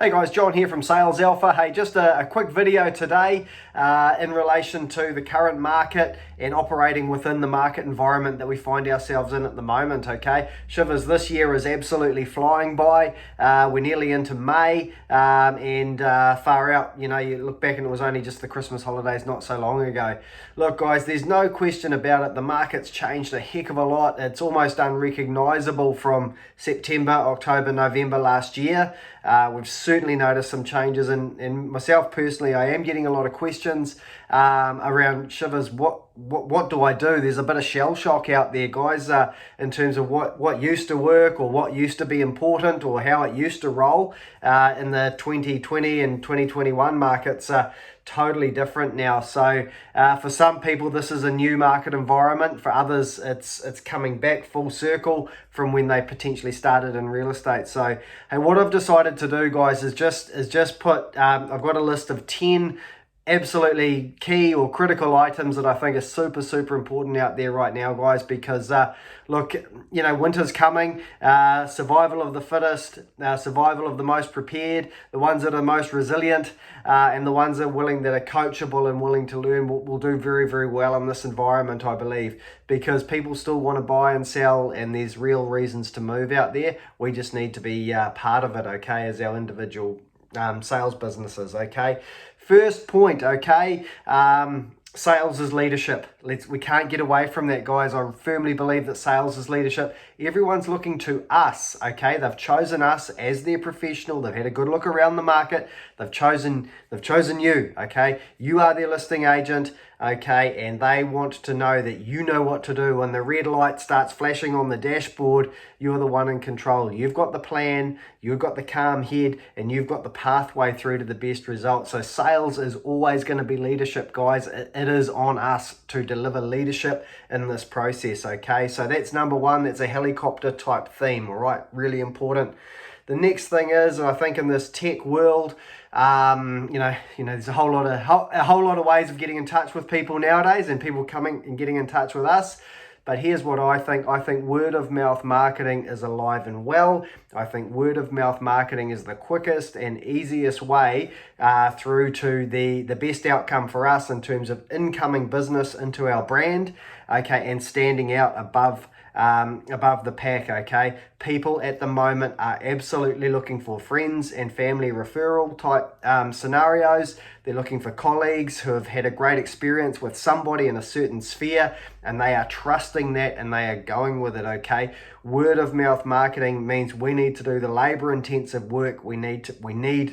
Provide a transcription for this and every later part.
Hey guys, John here from Sales Alpha. Hey, just a quick video today in relation to the current market and operating within the market environment that we find ourselves in at the moment, okay? Shivers, this year is absolutely flying by. We're nearly into May and far out, you know, you look back and it was only just the Christmas holidays not so long ago. Look guys, there's no question about it. The market's changed a heck of a lot. It's almost unrecognizable from September, October, November last year. We've certainly noticed some changes, and myself personally, I am getting a lot of questions around Shivers. What do I do? There's a bit of shell shock out there, guys, in terms of what used to work or what used to be important or how it used to roll in the 2020 and 2021 markets. Totally different now. So for some people this is a new market environment. For others it's coming back full circle from when they potentially started in real estate. So hey, what I've decided to do, guys, is just put I've got a list of 10 absolutely key or critical items that I think are super important out there right now, guys, because look, you know, winter's coming. Survival of the fittest, survival of the most prepared, the ones that are most resilient, and the ones that are coachable and willing to learn will do very well in this environment, I believe, because people still want to buy and sell and there's real reasons to move out there. We just need to be part of it, okay, as our individual sales businesses, okay? First point, okay, sales is leadership. We can't get away from that, guys. I firmly believe that sales is leadership. Everyone's looking to us, okay? They've chosen us as their professional. They've had a good look around the market. They've chosen you, okay? You are their listing agent, okay? And they want to know that you know what to do. When the red light starts flashing on the dashboard, you're the one in control. You've got the plan, you've got the calm head, and you've got the pathway through to the best result. So sales is always going to be leadership, guys. It is on us to deliver leadership in this process, okay? So that's number one. That's a helicopter type theme, all right? Really important. The next thing is, I think in this tech world, you know, there's a whole lot of ways of getting in touch with people nowadays, and people coming and getting in touch with us. But here's what I think. I think word of mouth marketing is alive and well. I think word of mouth marketing is the quickest and easiest way through to the best outcome for us in terms of incoming business into our brand, okay, and standing out above the pack, okay? People at the moment are absolutely looking for friends and family referral type scenarios. They're looking for colleagues who have had a great experience with somebody in a certain sphere, and they are trusting that and they are going with it, okay? Word of mouth marketing means we need to do the labor intensive work. We need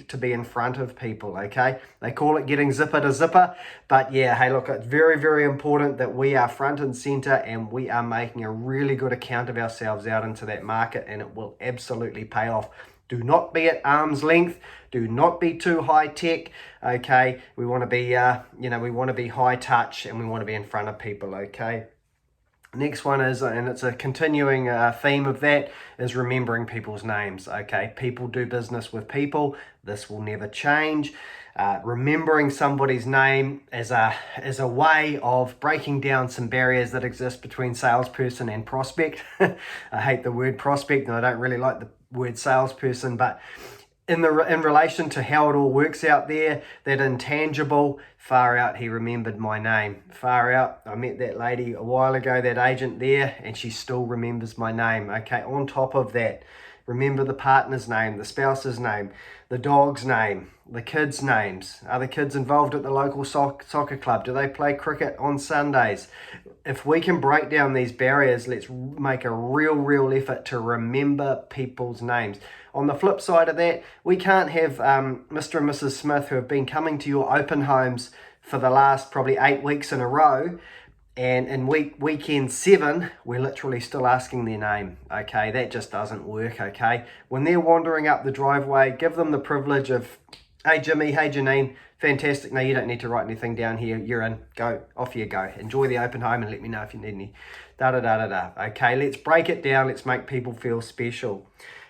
to be in front of people, okay? They call it getting zipper to zipper, but yeah, hey, look, it's very important that we are front and center and we are making a really good account of ourselves out into that market, and it will absolutely pay off. Do not be at arm's length. Do not be too high tech, okay? We want to be, we want to be high touch and we want to be in front of people, okay? Next one is, and it's a continuing theme of that, is remembering people's names, okay? People do business with people. This will never change. Remembering somebody's name as a way of breaking down some barriers that exist between salesperson and prospect. I hate the word prospect and I don't really like the word salesperson, but in relation to how it all works out there, that intangible, far out, he remembered my name. Far out, I met that lady a while ago, that agent there, and she still remembers my name, okay? On top of that, remember the partner's name, the spouse's name, the dog's name, the kids' names. Are the kids involved at the local soccer club? Do they play cricket on Sundays? If we can break down these barriers, let's make a real effort to remember people's names. On the flip side of that, we can't have Mr. and Mrs. Smith who have been coming to your open homes for the last probably 8 weeks in a row, and in weekend 7, we're literally still asking their name, okay? That just doesn't work, okay? When they're wandering up the driveway, give them the privilege of, hey Jimmy, hey Janine, fantastic. No, you don't need to write anything down here. You're in. Go. Off you go. Enjoy the open home and let me know if you need any. Okay, let's break it down. Let's make people feel special.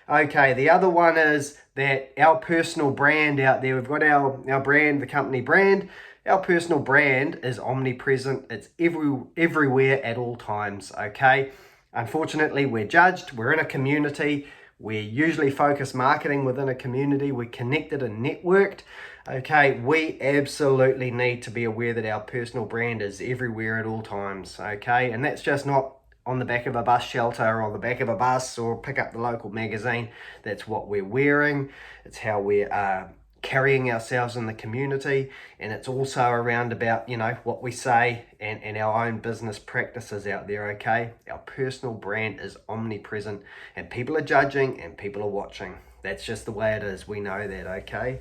Okay, the other one is that our personal brand out there, we've got our brand, the company brand. Our personal brand is omnipresent. It's everywhere at all times, okay? Unfortunately, we're judged. We're in a community. we're usually focused marketing within a community, we're connected and networked, okay, we absolutely need to be aware that our personal brand is everywhere at all times, okay, and that's just not on the back of a bus shelter or on the back of a bus or pick up the local magazine. That's what we're wearing, it's how we're carrying ourselves in the community, and it's also around about, you know, what we say and our own business practices out there, okay? Our personal brand is omnipresent, and people are judging and people are watching. That's just the way it is. We know that, okay?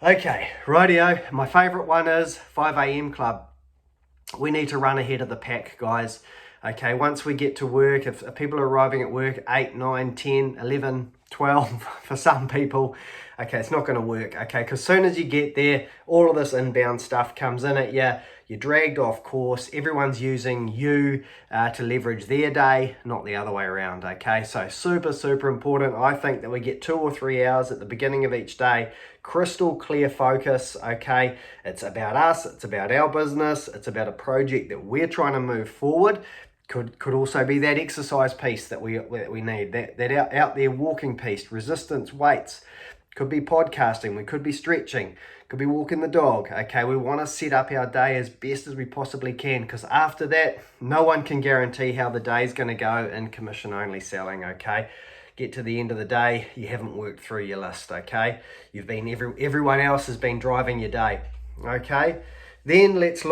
Okay, Rodeo. My favorite one is 5 a.m. club. We need to run ahead of the pack, guys. Okay, once we get to work, if people are arriving at work 8, 9, 10, 11, 12 for some people, okay, it's not going to work, okay, because as soon as you get there, all of this inbound stuff comes in at you, you're dragged off course, everyone's using you to leverage their day, not the other way around, okay, so super important. I think that we get 2 or 3 hours at the beginning of each day, crystal clear focus, okay, it's about us, it's about our business, it's about a project that we're trying to move forward. Could also be that exercise piece that we need, that out there walking piece, resistance, weights. Could be podcasting, we could be stretching, could be walking the dog. Okay, we want to set up our day as best as we possibly can, because after that, no one can guarantee how the day is going to go in commission only selling, okay? Get to the end of the day, you haven't worked through your list, okay? You've been, everyone else has been driving your day, okay? Then let's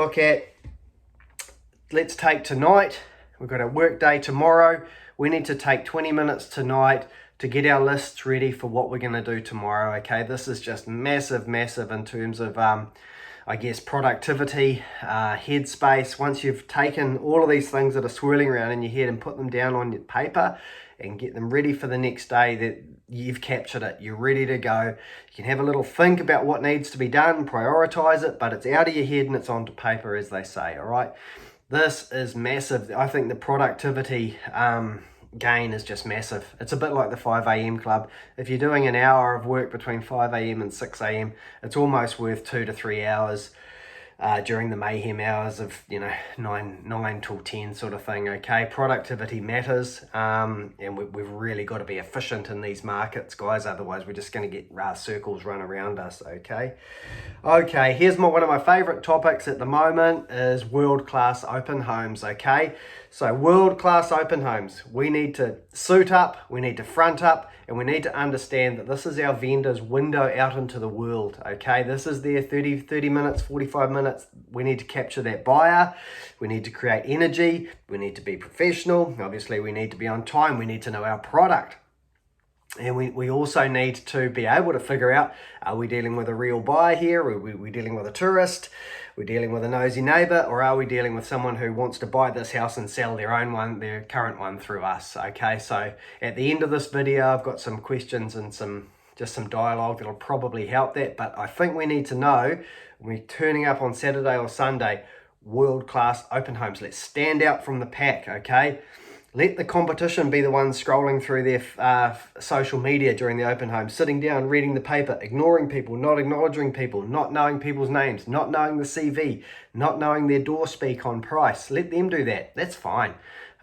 take tonight. We've got a work day tomorrow. We need to take 20 minutes tonight to get our lists ready for what we're going to do tomorrow, okay? This is just massive in terms of, I guess, productivity, headspace. Once you've taken all of these things that are swirling around in your head and put them down on your paper and get them ready for the next day, that you've captured it, you're ready to go. You can have a little think about what needs to be done, prioritize it, but it's out of your head and it's onto paper, as they say, all right? This is massive. I think the productivity gain is just massive. It's a bit like the 5 a.m. club. If you're doing an hour of work between 5 a.m. and 6 a.m., it's almost worth 2 to 3 hours during the mayhem hours of, you know, 9 till 10 sort of thing, okay? Productivity matters, and we've really got to be efficient in these markets, guys, otherwise we're just going to get circles run around us, okay? Okay, here's one of my favorite topics at the moment is world-class open homes, okay? So world-class open homes, we need to suit up, we need to front up, and we need to understand that this is our vendor's window out into the world, okay? This is their 30 minutes, 45 minutes. We need to capture that buyer. We need to create energy. We need to be professional. Obviously, we need to be on time. We need to know our product. And we also need to be able to figure out, are we dealing with a real buyer here? Are we dealing with a tourist? We're dealing with a nosy neighbor? Or are we dealing with someone who wants to buy this house and sell their own one, their current one through us? Okay, so at the end of this video, I've got some questions and some dialogue that'll probably help that. But I think we need to know, when we're turning up on Saturday or Sunday, world-class open homes. Let's stand out from the pack, okay? Let the competition be the ones scrolling through their social media during the open home, sitting down, reading the paper, ignoring people, not acknowledging people, not knowing people's names, not knowing the CV, not knowing their door speak on price. Let them do that. That's fine,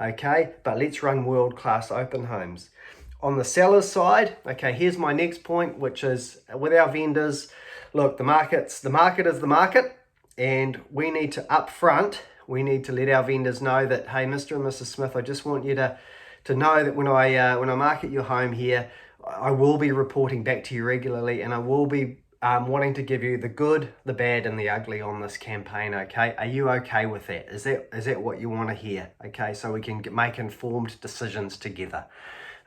okay? But let's run world-class open homes. On the seller's side, okay, here's my next point, which is with our vendors, look, the market is the market, and we need to upfront. We need to let our vendors know that, hey, Mr. and Mrs. Smith, I just want you to know that when I market your home here, I will be reporting back to you regularly, and I will be wanting to give you the good, the bad, and the ugly on this campaign, okay? Are you okay with that? Is that what you want to hear? Okay, so we can make informed decisions together.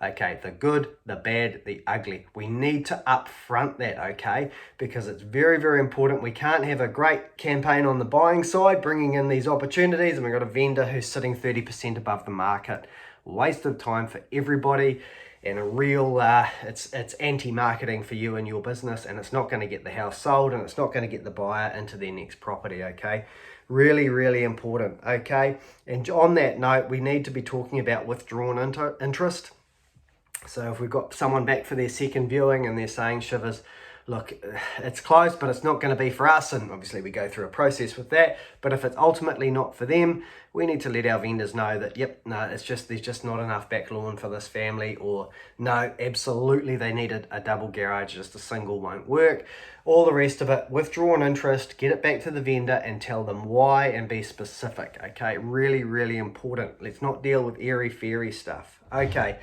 Okay, the good, the bad, the ugly. We need to upfront that, okay? Because it's very important. We can't have a great campaign on the buying side, bringing in these opportunities, and we've got a vendor who's sitting 30% above the market. Waste of time for everybody, and a real, it's anti-marketing for you and your business, and it's not going to get the house sold, and it's not going to get the buyer into their next property, okay? Really important, okay? And on that note, we need to be talking about withdrawn interest. So if we've got someone back for their second viewing and they're saying, Shivers, look, it's close, but it's not going to be for us. And obviously we go through a process with that. But if it's ultimately not for them, we need to let our vendors know that, yep, no, there's just not enough back lawn for this family, or no, absolutely they needed a double garage, just a single won't work. All the rest of it, withdraw an interest, get it back to the vendor and tell them why and be specific, okay? Really, really important. Let's not deal with airy-fairy stuff. Okay,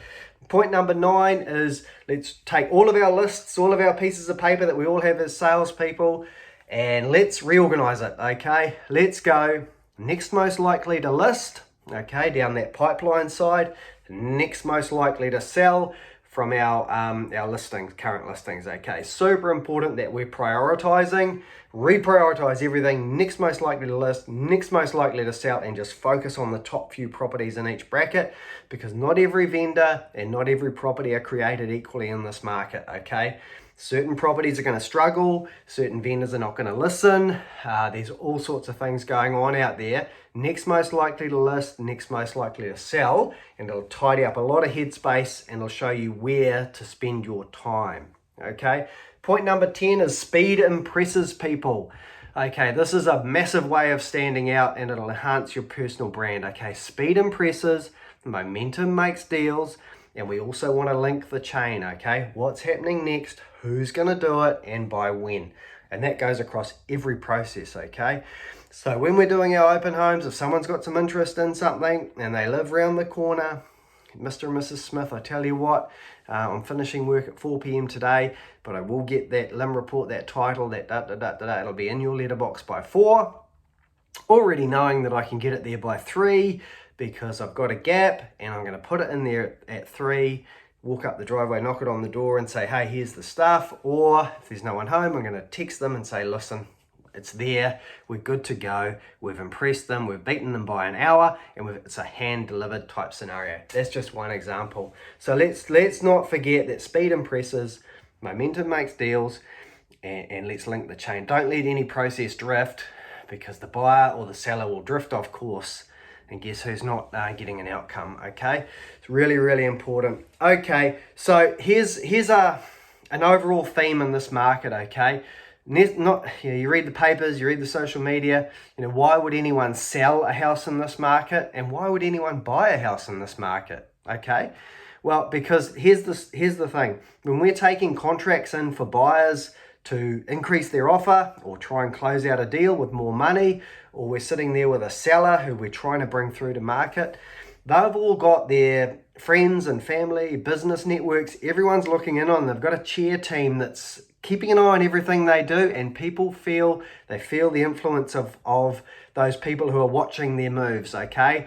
point number 9 is let's take all of our lists, all of our pieces of paper that we all have as salespeople, and let's reorganize it, okay? Let's go next most likely to list, okay, down that pipeline side, next most likely to sell from our listings, current listings, okay? Super important that we're prioritizing, reprioritize everything, next most likely to list, next most likely to sell, and just focus on the top few properties in each bracket, because not every vendor and not every property are created equally in this market, okay? Certain properties are going to struggle, certain vendors are not going to listen, there's all sorts of things going on out there. Next most likely to list, next most likely to sell, and it'll tidy up a lot of headspace and it'll show you where to spend your time, okay? Point number 10 is speed impresses people. Okay, this is a massive way of standing out and it'll enhance your personal brand, okay? Speed impresses, momentum makes deals, and we also want to link the chain, okay? What's happening next, who's going to do it, and by when. And that goes across every process, okay? So when we're doing our open homes, if someone's got some interest in something and they live around the corner, Mr. and Mrs. Smith, I tell you what, I'm finishing work at 4 p.m. today, but I will get that LIM report, that title, that it'll be in your letterbox by 4. Already knowing that I can get it there by 3, because I've got a gap and I'm going to put it in there at 3, walk up the driveway, knock it on the door and say, hey, here's the stuff. Or if there's no one home, I'm going to text them and say, listen, it's there, we're good to go, we've impressed them, we've beaten them by an hour, and it's a hand-delivered type scenario. That's just one example. So let's not forget that speed impresses, momentum makes deals, and let's link the chain. Don't let any process drift, because the buyer or the seller will drift off course, and guess who's not getting an outcome, okay? It's really, really important. Okay, so here's an overall theme in this market, okay? You read the papers, you read the social media, why would anyone sell a house in this market, and why would anyone buy a house in this market, okay? Well, because here's the thing. When we're taking contracts in for buyers to increase their offer or try and close out a deal with more money, or we're sitting there with a seller who we're trying to bring through to market, they've all got their friends and family, business networks, everyone's looking in on them. They've got a cheer team that's keeping an eye on everything they do, and people feel the influence of those people who are watching their moves, okay?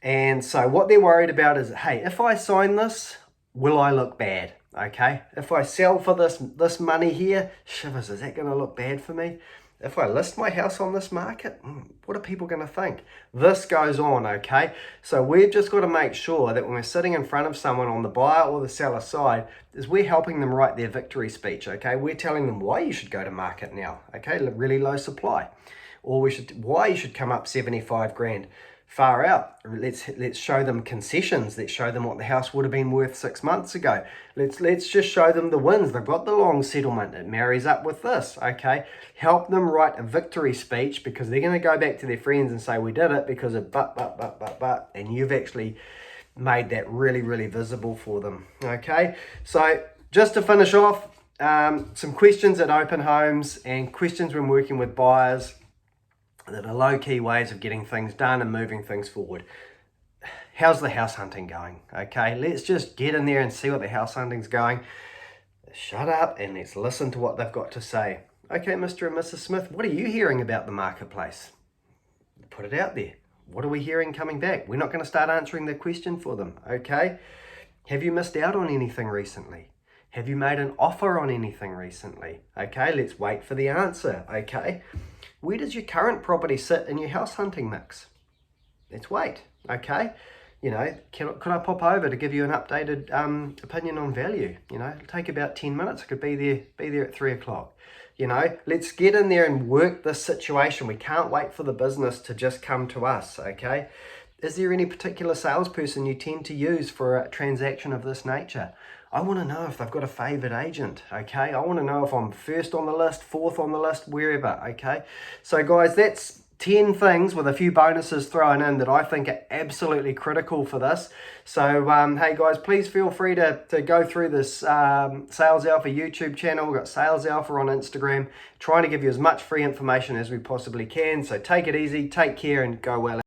And so what they're worried about is, hey, if I sign this, will I look bad? Okay, if I sell for this money here, shivers, is that going to look bad for me? If I list my house on this market, what are people going to think? This goes on, okay? So we've just got to make sure that when we're sitting in front of someone on the buyer or the seller side, is we're helping them write their victory speech, okay? We're telling them why you should go to market now, okay? Really low supply. Or why you should come up 75 grand. Far out. Let's show them concessions. Let's show them what the house would have been worth 6 months ago. Let's just show them the wins. They've got the long settlement. It marries up with this, okay? Help them write a victory speech, because they're going to go back to their friends and say, we did it because of but, and you've actually made that really, really visible for them, okay? So just to finish off, some questions at open homes and questions when working with buyers that are low-key ways of getting things done and moving things forward. How's the house hunting going? Okay, let's just get in there and see what the house hunting's going. Shut up and let's listen to what they've got to say. Okay, Mr. and Mrs. Smith, what are you hearing about the marketplace? Put it out there. What are we hearing coming back? We're not going to start answering the question for them, okay? Have you missed out on anything recently? Have you made an offer on anything recently? Okay, let's wait for the answer, okay? Where does your current property sit in your house hunting mix? Let's wait, okay? Could I pop over to give you an updated opinion on value? It'll take about 10 minutes. I could be there at 3 o'clock. Let's get in there and work this situation. We can't wait for the business to just come to us, okay? Is there any particular salesperson you tend to use for a transaction of this nature? I want to know if they've got a favored agent, okay? I want to know if I'm first on the list, fourth on the list, wherever, okay? So guys, that's 10 things with a few bonuses thrown in that I think are absolutely critical for this. So, hey guys, please feel free to go through this Sales Alpha YouTube channel. We've got Sales Alpha on Instagram, trying to give you as much free information as we possibly can. So take it easy, take care, and go well.